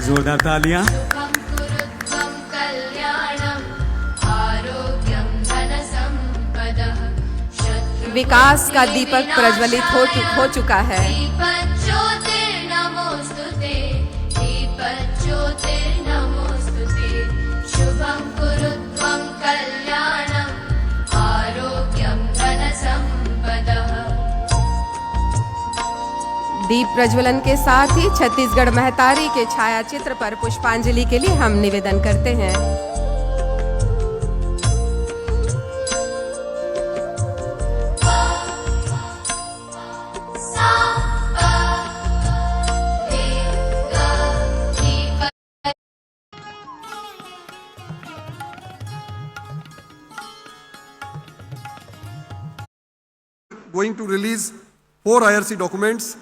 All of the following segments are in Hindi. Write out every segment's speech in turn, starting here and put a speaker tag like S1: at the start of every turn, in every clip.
S1: जोरदार तालियां।
S2: विकास का दीपक प्रज्वलित हो चुका है। दीप प्रज्वलन के साथ ही छत्तीसगढ़ महतारी के छाया चित्र पर पुष्पांजलि के लिए हम निवेदन करते हैं।
S3: Going to release 4 IRC documents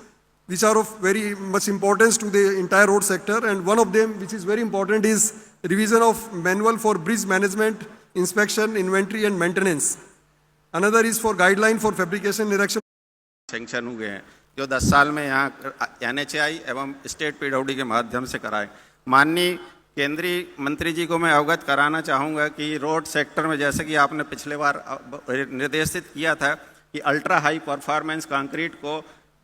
S3: which are of very much importance to the entire road sector, and one of them which is very important is revision of manual for bridge management, inspection, inventory and maintenance. Another is for guideline for fabrication erection.
S4: Sanction हुए हैं जो 10 साल में यहाँ NHAI एवं स्टेट PWD के माध्यम से कराए। माननीय केंद्रीय मंत्री जी को मैं अवगत कराना चाहूँगा कि रोड सेक्टर में जैसे कि आपने पिछले बार निर्देशित किया था कि अल्ट्रा हाई परफॉर्मेंस कंक्रीट को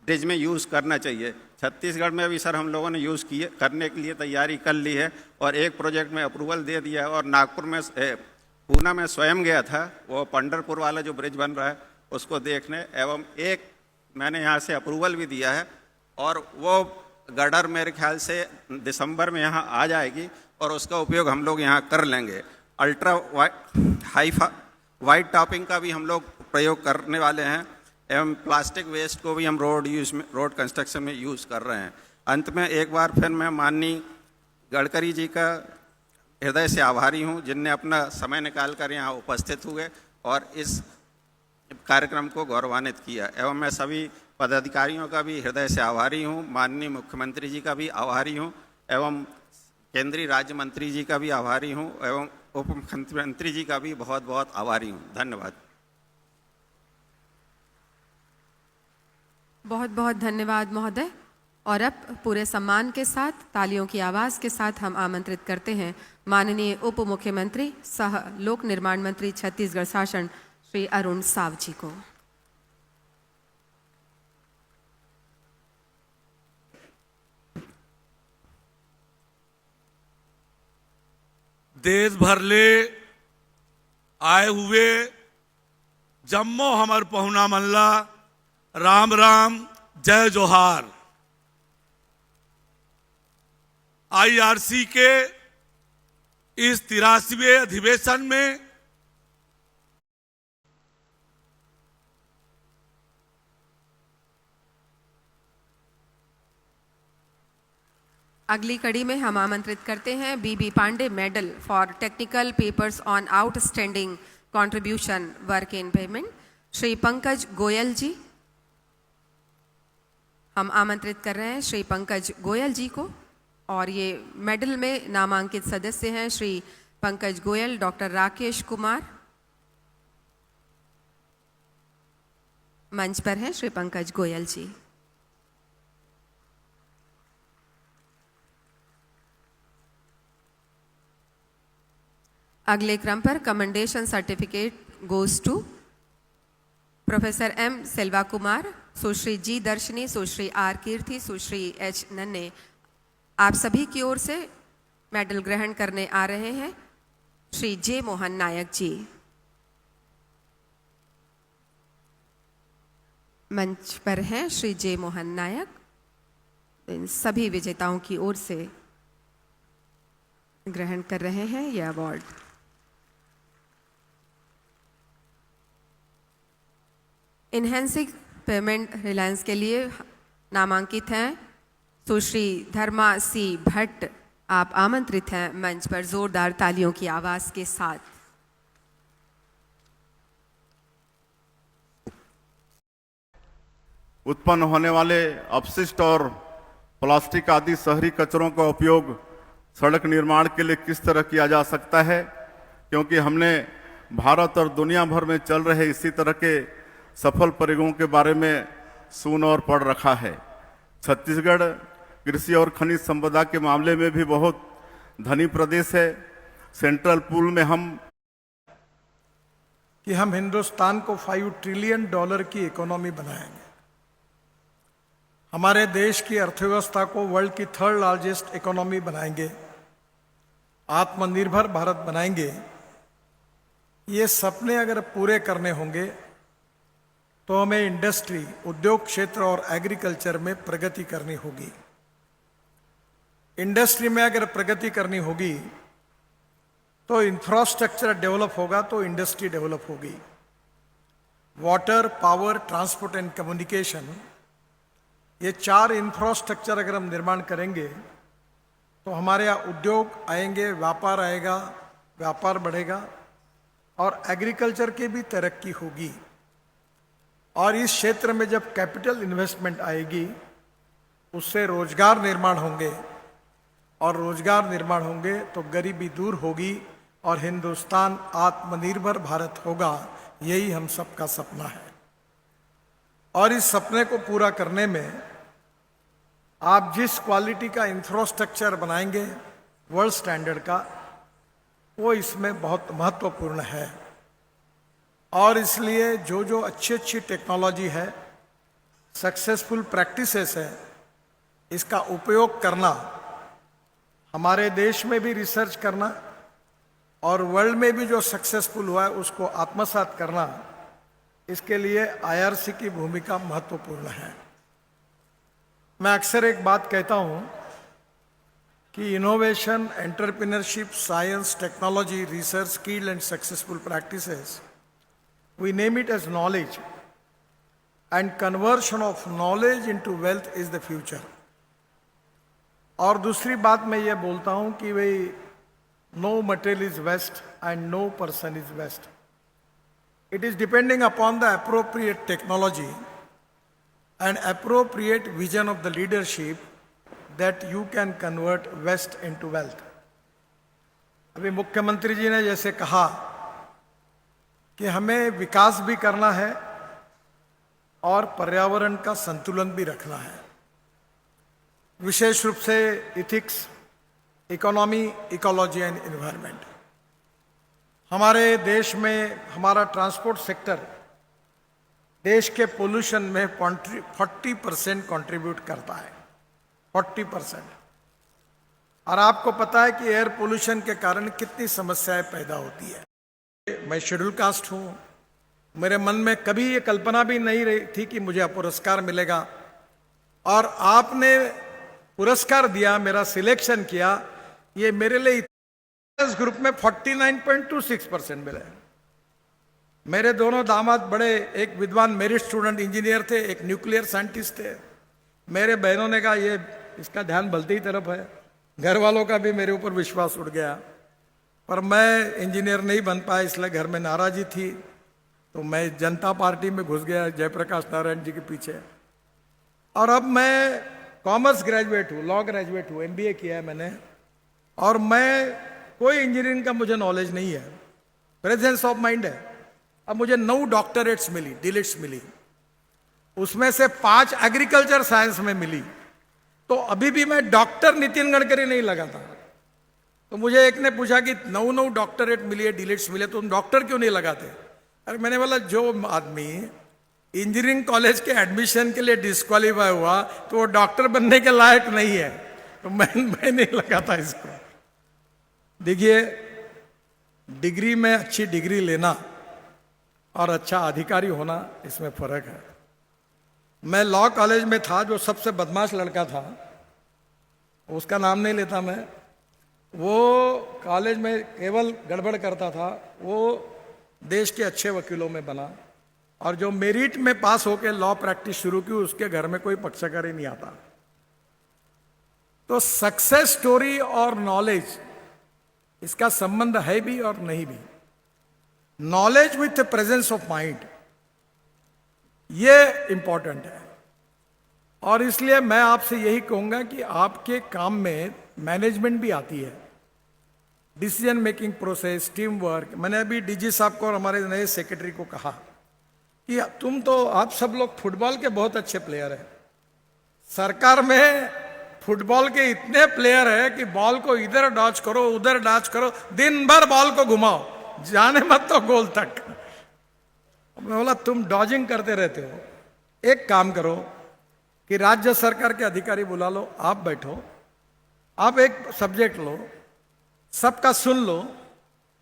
S4: ब्रिज में यूज़ करना चाहिए। छत्तीसगढ़ में भी सर हम लोगों ने यूज़ किए करने के लिए तैयारी कर ली है और एक प्रोजेक्ट में अप्रूवल दे दिया है। और नागपुर में पूना में स्वयं गया था, वो पंढरपुर वाला जो ब्रिज बन रहा है उसको देखने, एवं एक मैंने यहाँ से अप्रूवल भी दिया है और वो गडर मेरे ख्याल से दिसंबर में यहाँ आ जाएगी और उसका उपयोग हम लोग यहाँ कर लेंगे। अल्ट्रा हाई वाइट टॉपिंग का भी हम लोग प्रयोग करने वाले हैं एवं प्लास्टिक वेस्ट को भी हम रोड कंस्ट्रक्शन में यूज़ कर रहे हैं। अंत में एक बार फिर मैं माननीय गडकरी जी का हृदय से आभारी हूँ जिनने अपना समय निकाल कर यहाँ उपस्थित हुए और इस कार्यक्रम को गौरवान्वित किया। एवं मैं सभी पदाधिकारियों का भी हृदय से आभारी हूँ, माननीय मुख्यमंत्री जी का भी आभारी हूँ एवं केंद्रीय राज्य मंत्री जी का भी आभारी हूँ एवं उप मुख्यमंत्री जी का भी बहुत बहुत आभारी हूँ। धन्यवाद।
S2: बहुत बहुत धन्यवाद महोदय। और अब पूरे सम्मान के साथ तालियों की आवाज के साथ हम आमंत्रित करते हैं माननीय उप मुख्यमंत्री सह लोक निर्माण मंत्री छत्तीसगढ़ शासन श्री अरुण साव जी को।
S5: देश भर ले आए हुए जम्मो हमर पहुना मल्ला राम राम जय जोहार। IRC के इस 83वें अधिवेशन में
S2: अगली कड़ी में हम आमंत्रित करते हैं BB Pandey medal for technical papers on outstanding contribution work in payment Shri Pankaj Goyal ji. हम आमंत्रित कर रहे हैं श्री पंकज गोयल जी को और ये मेडल में नामांकित सदस्य हैं श्री पंकज गोयल, डॉक्टर राकेश कुमार। मंच पर हैं श्री पंकज गोयल जी। अगले क्रम पर commendation certificate goes to professor M Selva Kumar, सुश्री G दर्शनी, सुश्री R कीर्ति, सुश्री H नन्ने। आप सभी की ओर से मेडल ग्रहण करने आ रहे हैं श्री J मोहन नायक जी। मंच पर हैं श्री J मोहन नायक। इन सभी विजेताओं की ओर से ग्रहण कर रहे हैं यह अवार्ड। इनहेंसिंग पेमेंट रिलायंस के लिए नामांकित हैं सुश्री धर्मा सी भट्ट। आप आमंत्रित हैं मंच पर जोरदार तालियों की आवाज के साथ।
S6: उत्पन्न होने वाले अपशिष्ट और प्लास्टिक आदि शहरी कचरों का उपयोग सड़क निर्माण के लिए किस तरह किया जा सकता है, क्योंकि हमने भारत और दुनिया भर में चल रहे इसी तरह के सफल प्रयोगों के बारे में सुन और पढ़ रखा है। छत्तीसगढ़ कृषि और खनिज संपदा के मामले में भी बहुत धनी प्रदेश है। सेंट्रल पूल में हम
S1: हिंदुस्तान को $5 ट्रिलियन की इकोनॉमी बनाएंगे। हमारे देश की अर्थव्यवस्था को वर्ल्ड की 3rd लार्जेस्ट इकोनॉमी बनाएंगे, आत्मनिर्भर भारत बनाएंगे। ये सपने अगर पूरे करने होंगे तो हमें इंडस्ट्री, उद्योग क्षेत्र और एग्रीकल्चर में प्रगति करनी होगी। इंडस्ट्री में अगर प्रगति करनी होगी तो इंफ्रास्ट्रक्चर डेवलप होगा तो इंडस्ट्री डेवलप होगी। Water, power, transport and communication, ये 4 इंफ्रास्ट्रक्चर अगर हम निर्माण करेंगे तो हमारे यहाँ उद्योग आएंगे, व्यापार आएगा, व्यापार बढ़ेगा और एग्रीकल्चर की भी तरक्की होगी। और इस क्षेत्र में जब कैपिटल इन्वेस्टमेंट आएगी उससे रोजगार निर्माण होंगे और रोजगार निर्माण होंगे तो गरीबी दूर होगी और हिंदुस्तान आत्मनिर्भर भारत होगा। यही हम सबका सपना है। और इस सपने को पूरा करने में आप जिस क्वालिटी का इंफ्रास्ट्रक्चर बनाएंगे वर्ल्ड स्टैंडर्ड का, वो इसमें बहुत महत्वपूर्ण है। और इसलिए जो जो अच्छी टेक्नोलॉजी है, सक्सेसफुल प्रैक्टिसेस है, इसका उपयोग करना, हमारे देश में भी रिसर्च करना और वर्ल्ड में भी जो सक्सेसफुल हुआ है उसको आत्मसात करना, इसके लिए IRC की भूमिका महत्वपूर्ण है। मैं अक्सर एक बात कहता हूं कि innovation, entrepreneurship, science, technology, research, skill and successful practices, we name it as knowledge and conversion of knowledge into wealth is the future. और दूसरी बात मैं ये बोलता हूं कि भाई no material is waste and no person is waste. It is depending upon the appropriate technology and appropriate vision of the leadership that you can convert waste into wealth. अभी मुख्यमंत्री जी ने जैसे कहा कि हमें विकास भी करना है और पर्यावरण का संतुलन भी रखना है, विशेष रूप से ethics, economy, ecology and environment. हमारे देश में हमारा ट्रांसपोर्ट सेक्टर देश के पोल्यूशन में 40% कंट्रीब्यूट करता है, 40%। और आपको पता है कि एयर पोल्यूशन के कारण कितनी समस्याएं पैदा होती है। मैं शेड्यूल कास्ट हूं, मेरे मन में कभी ये कल्पना भी नहीं रही थी कि मुझे पुरस्कार मिलेगा, और आपने पुरस्कार दिया, मेरा सिलेक्शन किया, ये मेरे लिए इस ग्रुप में 49.26% मिले। मेरे दोनों दामाद बड़े, एक विद्वान मेरिट स्टूडेंट इंजीनियर थे, एक न्यूक्लियर साइंटिस्ट थे। मेरे बहनों ने कहा ये इसका ध्यान भलती ही तरफ है, घर वालों का भी मेरे ऊपर विश्वास उठ गया, पर मैं इंजीनियर नहीं बन पाया, इसलिए घर में नाराजी थी, तो मैं जनता पार्टी में घुस गया जयप्रकाश नारायण जी के पीछे। और अब मैं कॉमर्स ग्रेजुएट हूँ, लॉ ग्रेजुएट हूँ, MBA किया है मैंने, और मैं कोई इंजीनियरिंग का मुझे नॉलेज नहीं है, प्रेजेंस ऑफ माइंड है। अब मुझे 9 डॉक्टरेट्स मिली, डिलिट्स मिली, उसमें से 5 एग्रीकल्चर साइंस में मिली, तो अभी भी मैं डॉक्टर नितिन गडकरी नहीं लगा था। तो मुझे एक ने पूछा कि 9 डॉक्टरेट मिली है, डिलिट्स मिले, तो तुम डॉक्टर क्यों नहीं लगाते? अरे मैंने बोला जो आदमी इंजीनियरिंग कॉलेज के एडमिशन के लिए डिस्क्वालीफाई हुआ तो वो डॉक्टर बनने के लायक नहीं है, तो मैं नहीं लगा था इसको। देखिए, डिग्री में अच्छी डिग्री लेना और अच्छा अधिकारी होना, इसमें फर्क है। मैं लॉ कॉलेज में था, जो सबसे बदमाश लड़का था, उसका नाम नहीं लेता मैं, वो कॉलेज में केवल गड़बड़ करता था, वो देश के अच्छे वकीलों में बना, और जो मेरिट में पास होकर लॉ प्रैक्टिस शुरू की, उसके घर में कोई पक्षकार ही नहीं आता। तो सक्सेस स्टोरी और नॉलेज, इसका संबंध है भी और नहीं भी। Knowledge with presence of mind, ये इंपॉर्टेंट है। और इसलिए मैं आपसे यही कहूंगा कि आपके काम में मैनेजमेंट भी आती है, decision making process, team work. मैंने अभी DG साहब को और हमारे नए सेक्रेटरी को कहा कि आप सब लोग फुटबॉल के बहुत अच्छे प्लेयर हैं, सरकार में फुटबॉल के इतने प्लेयर है कि बॉल को इधर डॉच करो उधर डॉच करो, दिन भर बॉल को घुमाओ, जाने मत तो गोल तक। मैं बोला तुम डॉजिंग करते रहते हो, एक काम करो कि राज्य सरकार के अधिकारी बुला लो, आप बैठो, आप एक सब्जेक्ट लो, सबका सुन लो,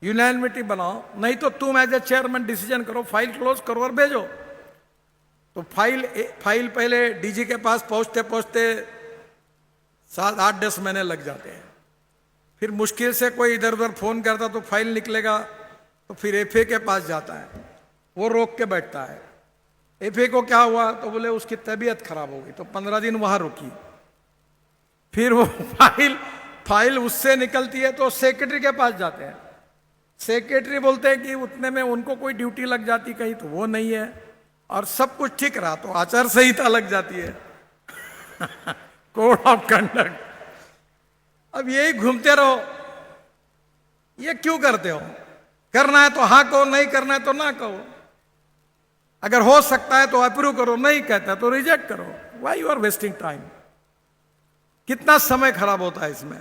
S1: यूनानिमिटी बनाओ, नहीं तो तुम एज ए चेयरमैन डिसीजन करो, फाइल क्लोज करो और भेजो। तो फाइल पहले डीजी के पास पहुंचते पहुंचते 7-8-10 महीने लग जाते हैं। फिर मुश्किल से कोई इधर उधर फोन करता तो फाइल निकलेगा, तो फिर एफए के पास जाता है, वो रोक के बैठता है। एफए को क्या हुआ तो बोले उसकी तबीयत खराब हो गई, तो 15 दिन वहां रुकी। फिर वो फाइल उससे निकलती है तो सेक्रेटरी के पास जाते हैं, सेक्रेटरी बोलते हैं कि उतने में उनको कोई ड्यूटी लग जाती कहीं, तो वो नहीं है, और सब कुछ ठीक रहा तो आचार संहिता लग जाती है कोड ऑफ कंडक्ट। अब यही घूमते रहो, ये क्यों करते हो? करना है तो हाँ कहो, नहीं करना है तो ना कहो। अगर हो सकता है तो अप्रूव करो, नहीं कहता तो रिजेक्ट करो। Why you are wasting time? कितना समय खराब होता है इसमें।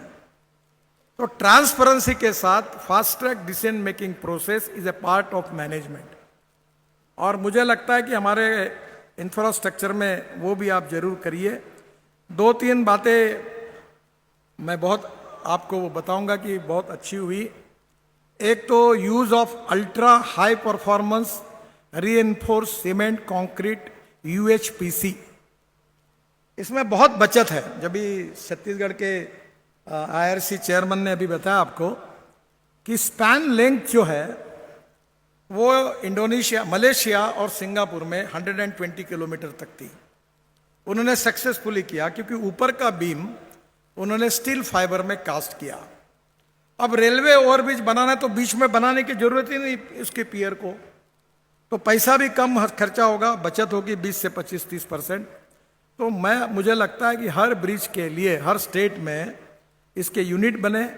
S1: तो ट्रांसपेरेंसी के साथ fast track decision making process is a part of management, और मुझे लगता है कि हमारे इंफ्रास्ट्रक्चर में वो भी आप जरूर करिए। 2-3 बातें मैं बहुत आपको बताऊंगा कि बहुत अच्छी हुई। एक तो use of ultra high performance reinforce cement concrete UHPC, इसमें बहुत बचत है। जब भी छत्तीसगढ़ के IRC चेयरमैन ने अभी बताया आपको कि स्पैन लेंथ जो है वो इंडोनेशिया, मलेशिया और सिंगापुर में 120 किलोमीटर तक थी। उन्होंने सक्सेसफुली किया क्योंकि ऊपर का बीम उन्होंने स्टील फाइबर में कास्ट किया। अब रेलवे ओवरब्रिज बनाना है तो बीच में बनाने की जरूरत ही नहीं उसके पियर को, तो पैसा भी कम खर्चा होगा, बचत होगी 20 से 25-30%। तो मुझे लगता है कि हर ब्रिज के लिए हर स्टेट में इसके यूनिट बने,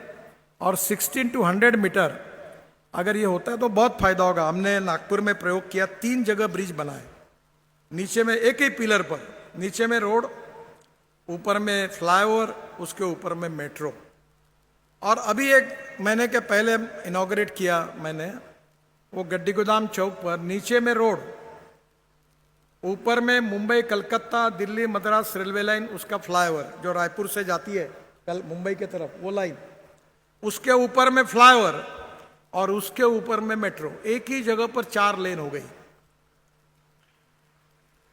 S1: और 16 to 100 मीटर अगर ये होता है तो बहुत फायदा होगा। हमने नागपुर में प्रयोग किया, 3 जगह ब्रिज बनाए, नीचे में एक ही पिलर पर, नीचे में रोड, ऊपर में फ्लाईओवर, उसके ऊपर में मेट्रो। और अभी 1 महीने के पहले इनॉग्रेट किया मैंने, वो गड्डी गोदाम चौक पर, नीचे में रोड, ऊपर में मुंबई कलकत्ता दिल्ली मद्रास रेलवे लाइन, उसका फ्लाईओवर जो रायपुर से जाती है कल मुंबई की तरफ, वो लाइन, उसके ऊपर में फ्लाईओवर और उसके ऊपर में मेट्रो, एक ही जगह पर 4 लेन हो गई।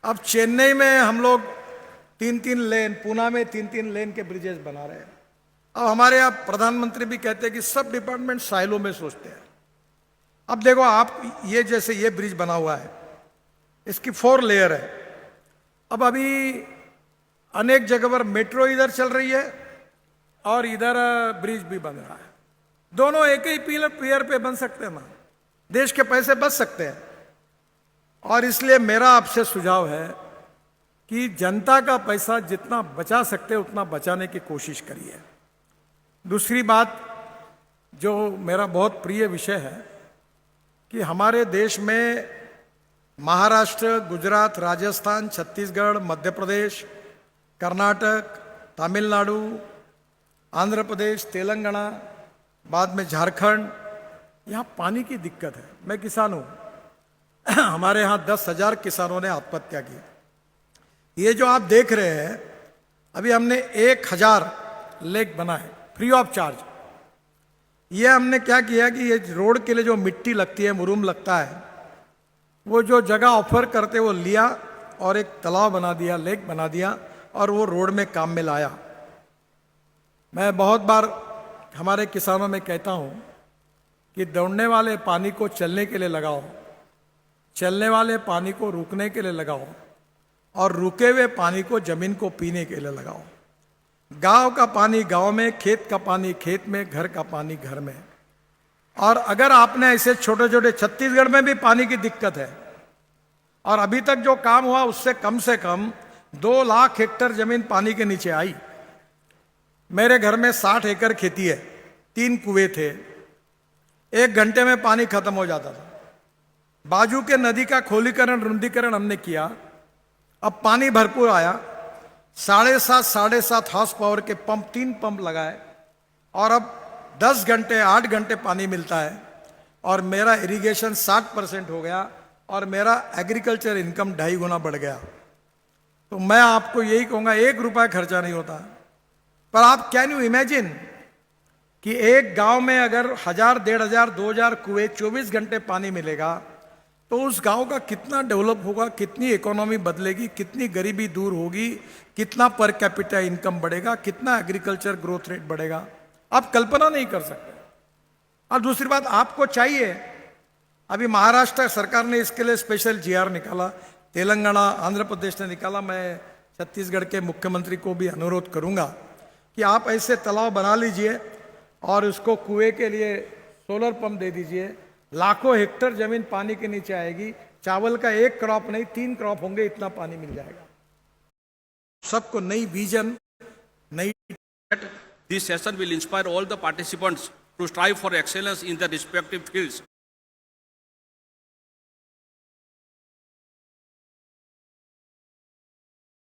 S1: अब चेन्नई में हम लोग 3-3 लेन, पूना में 3-3 लेन के ब्रिजेस बना रहे हैं। अब हमारे यहाँ प्रधानमंत्री भी कहते हैं कि सब डिपार्टमेंट साइलो में सोचते हैं। अब देखो आप, ये जैसे ये ब्रिज बना हुआ है, इसकी 4 लेयर है। अब अभी अनेक जगह पर मेट्रो इधर चल रही है और इधर ब्रिज भी बन रहा है, दोनों एक ही पियर पे बन सकते हैं ना, देश के पैसे बच सकते हैं। और इसलिए मेरा आपसे सुझाव है कि जनता का पैसा जितना बचा सकते हैं उतना बचाने की कोशिश करिए। दूसरी बात जो मेरा बहुत प्रिय विषय है कि हमारे देश में महाराष्ट्र, गुजरात, राजस्थान, छत्तीसगढ़, मध्य प्रदेश, कर्नाटक, तमिलनाडु, आंध्र प्रदेश, तेलंगाना, बाद में झारखंड, यहाँ पानी की दिक्कत है। मैं किसान हूँ, हमारे यहाँ 10,000 किसानों ने आत्महत्या की। ये जो आप देख रहे हैं, अभी हमने 1,000 लेक बनाए फ्री ऑफ चार्ज। ये हमने क्या किया कि ये रोड के लिए जो मिट्टी लगती है, मुरूम लगता है, वो जो जगह ऑफर करते वो लिया और एक तालाब बना दिया, लेक बना दिया, और वो रोड में काम में लाया। मैं बहुत बार हमारे किसानों में कहता हूँ कि दौड़ने वाले पानी को चलने के लिए लगाओ, चलने वाले पानी को रुकने के लिए लगाओ, और रुके हुए पानी को जमीन को पीने के लिए लगाओ। गांव का पानी गांव में, खेत का पानी खेत में, घर का पानी घर में। और अगर आपने ऐसे छोटे छोटे, छत्तीसगढ़ में भी पानी की दिक्कत है, और अभी तक जो काम हुआ उससे कम से कम 2 लाख हेक्टेयर जमीन पानी के नीचे आई। मेरे घर में 60 एकड़ खेती है, 3 कुएं थे, 1 घंटे में पानी खत्म हो जाता था। बाजू के नदी का खोलीकरण, रुंदीकरण हमने किया, अब पानी भरपूर आया। साढ़े सात हॉर्स पावर के पंप, 3 पंप लगाए और अब 10 घंटे 8 घंटे पानी मिलता है और मेरा इरिगेशन 60% हो गया और मेरा एग्रीकल्चर इनकम 2.5 गुना बढ़ गया। तो मैं आपको यही कहूंगा, 1 रुपया खर्चा नहीं होता। पर आप कैन यू इमेजिन कि एक गांव में अगर 1000, 1500, 2000 कुएं 24 घंटे पानी मिलेगा तो उस गांव का कितना डेवलप होगा, कितनी इकोनॉमी बदलेगी, कितनी गरीबी दूर होगी, कितना पर कैपिटा इनकम बढ़ेगा, कितना एग्रीकल्चर ग्रोथ रेट बढ़ेगा, आप कल्पना नहीं कर सकते। और दूसरी बात आपको चाहिए, अभी महाराष्ट्र सरकार ने इसके लिए स्पेशल जीआर निकाला, तेलंगाना, आंध्र प्रदेश ने निकाला। मैं छत्तीसगढ़ के मुख्यमंत्री को भी अनुरोध करूंगा कि आप ऐसे तालाब बना लीजिए और उसको कुएं के लिए सोलर पंप दे दीजिए। लाखों हेक्टर जमीन पानी के नीचे आएगी। चावल का 1 क्रॉप नहीं 3 क्रॉप होंगे, इतना पानी मिल जाएगा। सबको नई विजन, नई
S7: This session will inspire all the participants to strive for excellence in their respective fields.